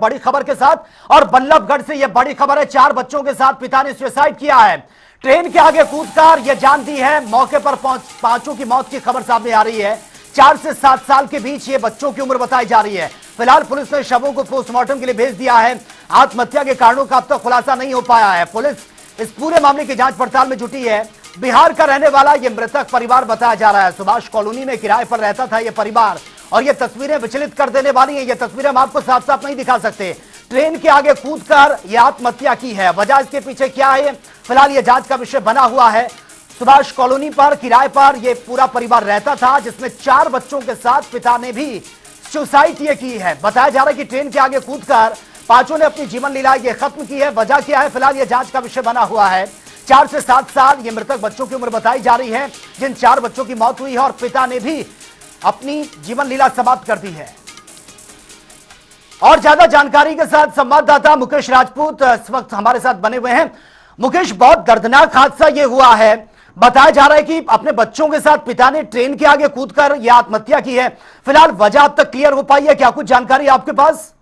बड़ी खबर के साथ और बल्लभगढ़ से यह बड़ी खबर है। 4 बच्चों के साथ पिता ने सुसाइड किया है। ट्रेन के आगे कूदकर यह जान दी है। मौके पर पांचों की मौत की खबर सामने आ रही है। 4 से 7 साल के बीच ये बच्चों की उम्र बताई जा रही है। फिलहाल पुलिस ने शवों को पोस्टमार्टम के लिए भेज दिया है। आत्महत्या के कारणों का अब तक खुलासा नहीं हो पाया है। पुलिस इस पूरे मामले की जांच पड़ताल में जुटी है। बिहार का रहने वाला यह मृतक परिवार बताया जा रहा है। सुभाष कॉलोनी में किराए पर रहता था यह परिवार, और ये तस्वीरें विचलित कर देने वाली हैं। ये तस्वीरें हम आपको साफ साफ नहीं दिखा सकते। ट्रेन के आगे कूदकर यह आत्महत्या की है। वजह इसके पीछे क्या है, फिलहाल यह जांच का विषय बना हुआ है। सुभाष कॉलोनी पर किराए पर यह पूरा परिवार रहता था, जिसमें 4 बच्चों के साथ पिता ने भी सुसाइड ये की है। बताया जा रहा है कि ट्रेन के आगे कूदकर पांचों ने अपनी जीवन लीला ये खत्म की है। वजह क्या है, फिलहाल यह जांच का विषय बना हुआ है। 4 से 7 साल ये मृतक बच्चों की उम्र बताई जा रही है, जिन 4 बच्चों की मौत हुई है और पिता ने भी अपनी जीवन लीला समाप्त कर दी है। और ज्यादा जानकारी के साथ संवाददाता मुकेश राजपूत इस वक्त हमारे साथ बने हुए हैं। मुकेश, बहुत दर्दनाक हादसा यह हुआ है। बताया जा रहा है कि अपने बच्चों के साथ पिता ने ट्रेन के आगे कूदकर यह आत्महत्या की है। फिलहाल वजह अब तक क्लियर हो पाई है? क्या कुछ जानकारी आपके पास?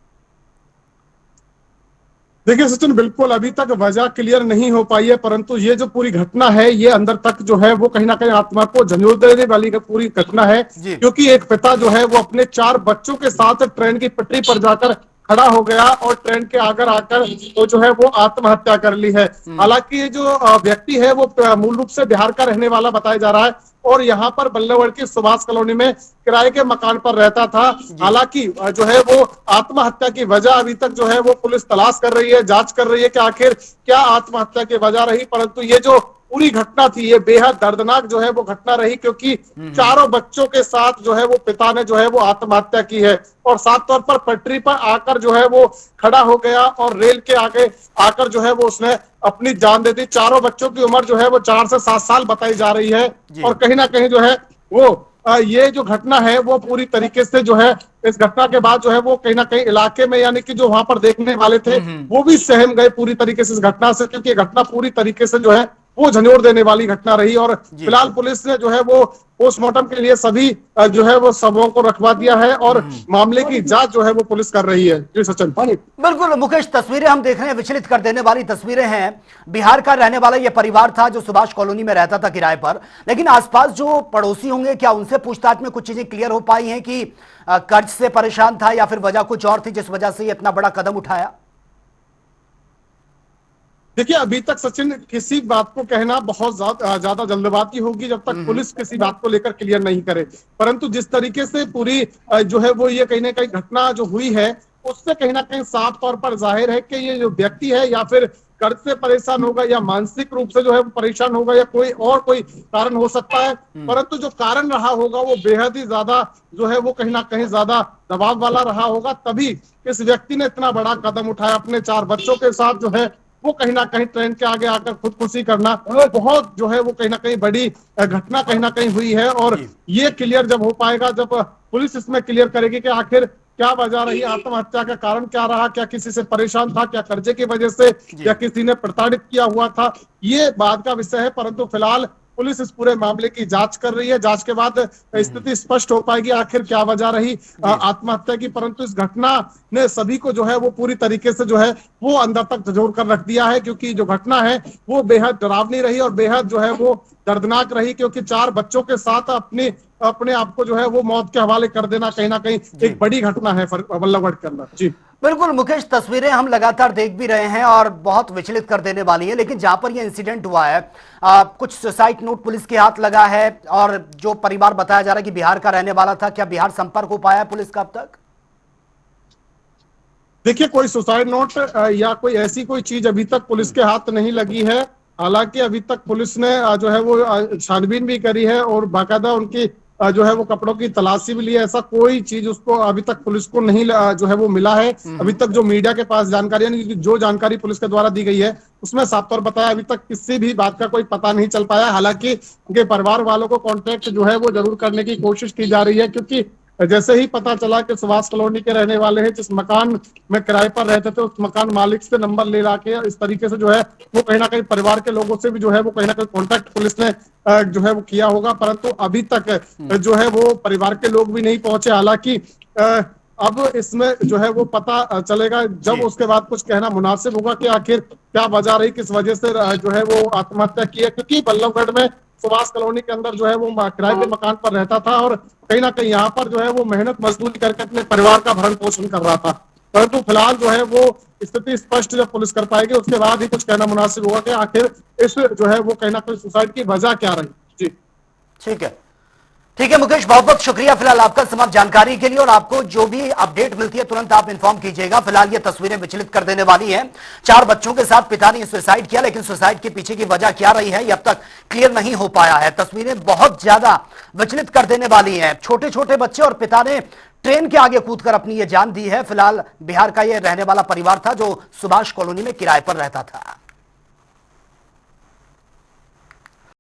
देखिए सचिन, बिल्कुल अभी तक वजह क्लियर नहीं हो पाई है, परंतु ये जो पूरी घटना है ये अंदर तक जो है वो कहीं ना कहीं आत्मा को झंझोर देने वाली पूरी घटना है। क्योंकि एक पिता जो है वो अपने 4 बच्चों के साथ ट्रेन की पटरी पर जाकर खड़ा हो गया और ट्रेन के आकर आकर वो जो है वो आत्महत्या कर ली है। हालांकि ये जो व्यक्ति है वो मूल रूप से बिहार का रहने वाला बताया जा रहा है और यहाँ पर बल्लभगढ़ की सुभाष कॉलोनी में किराए के मकान पर रहता था। हालांकि जो है वो आत्महत्या की वजह अभी तक जो है वो पुलिस तलाश कर रही है, जांच कर रही है कि आखिर क्या आत्महत्या की वजह रही। परंतु ये जो पूरी घटना थी ये बेहद दर्दनाक जो है वो घटना रही, क्योंकि 4 बच्चों के साथ जो है वो पिता ने जो है वो आत्महत्या की है और साफ तौर पर पटरी पर आकर जो है वो खड़ा हो गया और रेल के आगे आकर जो है वो उसने अपनी जान दे दी। 4 बच्चों की उम्र जो है वो 4 से 7 साल बताई जा रही है और कहीं ना कहीं जो है वो ये जो घटना है वो पूरी तरीके से जो है इस घटना के बाद जो है वो कहीं ना कहीं इलाके में यानी कि जो वहां पर देखने वाले थे वो भी सहम गए पूरी तरीके से इस घटना से, क्योंकि घटना पूरी तरीके से जो है वो झंझोर देने वाली घटना रही। और फिलहाल पुलिस ने जो है वो पोस्टमार्टम के लिए सभी जो है वो शवों को रखवा दिया है और मामले की जांच जो है वो पुलिस कर रही है। जी सचिन। बिल्कुल मुकेश, तस्वीरें हम देख रहे हैं, विचलित कर देने वाली तस्वीरें हैं। बिहार का रहने वाला यह परिवार था जो सुभाष कॉलोनी में रहता था किराए पर, लेकिन आसपास जो पड़ोसी होंगे, क्या उनसे पूछताछ में कुछ चीजें क्लियर हो पाई हैं कि कर्ज से परेशान था या फिर वजह कुछ और थी जिस वजह से इतना बड़ा कदम उठाया? देखिए अभी तक सचिन किसी बात को कहना बहुत ज्यादा जल्दबाजी होगी जब तक पुलिस किसी बात को लेकर क्लियर नहीं करे। परंतु जिस तरीके से पूरी जो है वो ये कहीं ना कहीं घटना जो हुई है उससे कहीं ना कहीं साफ तौर पर जाहिर है कि ये जो व्यक्ति है या फिर कर्ज से परेशान होगा या मानसिक रूप से जो है परेशान होगा या कोई कारण हो सकता है। परंतु जो कारण रहा होगा वो बेहद ही ज्यादा जो है वो कहीं ना कहीं ज्यादा दबाव वाला रहा होगा, तभी इस व्यक्ति ने इतना बड़ा कदम उठाया। अपने 4 बच्चों के साथ जो है वो कहीं ना कहीं ट्रेन के आगे आकर खुदकुशी करना बहुत जो है वो कहीं ना कहीं बड़ी घटना कहीं ना कहीं हुई है। और ये क्लियर जब हो पाएगा, जब पुलिस इसमें क्लियर करेगी कि आखिर क्या वजह रही, आत्महत्या का कारण क्या रहा, क्या किसी से परेशान था, क्या कर्जे की वजह से, या किसी ने प्रताड़ित किया हुआ था, ये बात का विषय है। परंतु फिलहाल पुलिस इस पूरे मामले की जांच कर रही है। जांच के बाद स्थिति स्पष्ट हो पाएगी आखिर क्या वजह रही आत्महत्या की। परंतु इस घटना ने सभी को जो है वो पूरी तरीके से जो है वो अंदर तक झंझोर कर रख दिया है, क्योंकि जो घटना है वो बेहद डरावनी रही और बेहद जो है वो दर्दनाक रही, क्योंकि 4 बच्चों के साथ अपने आप को जो है वो मौत के हवाले कर देना कहीं ना कहीं एक बड़ी घटना है बल्लभगढ़ के अंदर। जी बिल्कुल मुकेश, तस्वीरें हम लगातार देख भी रहे हैं और बहुत विचलित कर देने वाली है। लेकिन जहां पर यह इंसिडेंट हुआ है कुछ सुसाइड नोट पुलिस के हाथ लगा है और जो परिवार बताया जा रहा है कि बिहार का रहने वाला था, क्या बिहार संपर्क हो पाया है पुलिस का अब तक? देखिए कोई सुसाइड नोट या कोई ऐसी कोई चीज अभी तक पुलिस के हाथ नहीं लगी है। हालांकि अभी तक पुलिस ने जो है वो छानबीन भी करी है और बाकायदा उनकी जो है वो कपड़ों की तलाशी भी ली है। ऐसा कोई चीज उसको अभी तक पुलिस को नहीं जो है वो मिला है। अभी तक जो मीडिया के पास जानकारी यानी जो जानकारी पुलिस के द्वारा दी गई है उसमें साफ तौर बताया अभी तक किसी भी बात का कोई पता नहीं चल पाया। हालांकि उनके परिवार वालों को कांटेक्ट जो है वो जरूर करने की कोशिश की जा रही है, क्योंकि जैसे ही पता चला कि सुभाष कॉलोनी के रहने वाले हैं, जिस मकान में किराए पर रहते थे, उस मकान मालिक से नंबर ले ला के इस तरीके से जो है वो कहीं ना कहीं परिवार के लोगों से भी जो है वो कहीं ना कहीं कांटेक्ट पुलिस ने जो है वो किया होगा। परंतु अभी तक जो है वो परिवार के लोग भी नहीं पहुंचे। हालांकि अब इसमें जो है वो पता चलेगा जब उसके बाद कुछ कहना मुनासिब होगा कि आखिर क्या वजह रही, किस वजह से जो है वो आत्महत्या की है। क्योंकि बल्लभगढ़ में सुभाष कॉलोनी के अंदर जो है वो किराए के मकान पर रहता था और कहीं ना कहीं यहाँ पर जो है वो मेहनत मजदूरी करके अपने परिवार का भरण पोषण कर रहा था। परंतु फिलहाल जो है वो स्थिति स्पष्ट जब पुलिस कर पाएगी उसके बाद ही कुछ कहना मुनासिब होगा कि आखिर इस जो है वो कहीं ना कहीं सुसाइड की वजह क्या रही। जी ठीक है मुकेश, बहुत बहुत शुक्रिया फिलहाल आपका तमाम जानकारी के लिए। और आपको जो भी अपडेट मिलती है तुरंत आप इन्फॉर्म कीजिएगा। फिलहाल ये तस्वीरें विचलित कर देने वाली हैं। 4 बच्चों के साथ पिता ने सुसाइड किया, लेकिन सुसाइड के पीछे की वजह क्या रही है ये अब तक क्लियर नहीं हो पाया है। तस्वीरें बहुत ज्यादा विचलित कर देने वाली हैं। छोटे छोटे बच्चे और पिता ने ट्रेन के आगे कूदकर अपनी ये जान दी है। फिलहाल बिहार का ये रहने वाला परिवार था जो सुभाष कॉलोनी में किराए पर रहता था।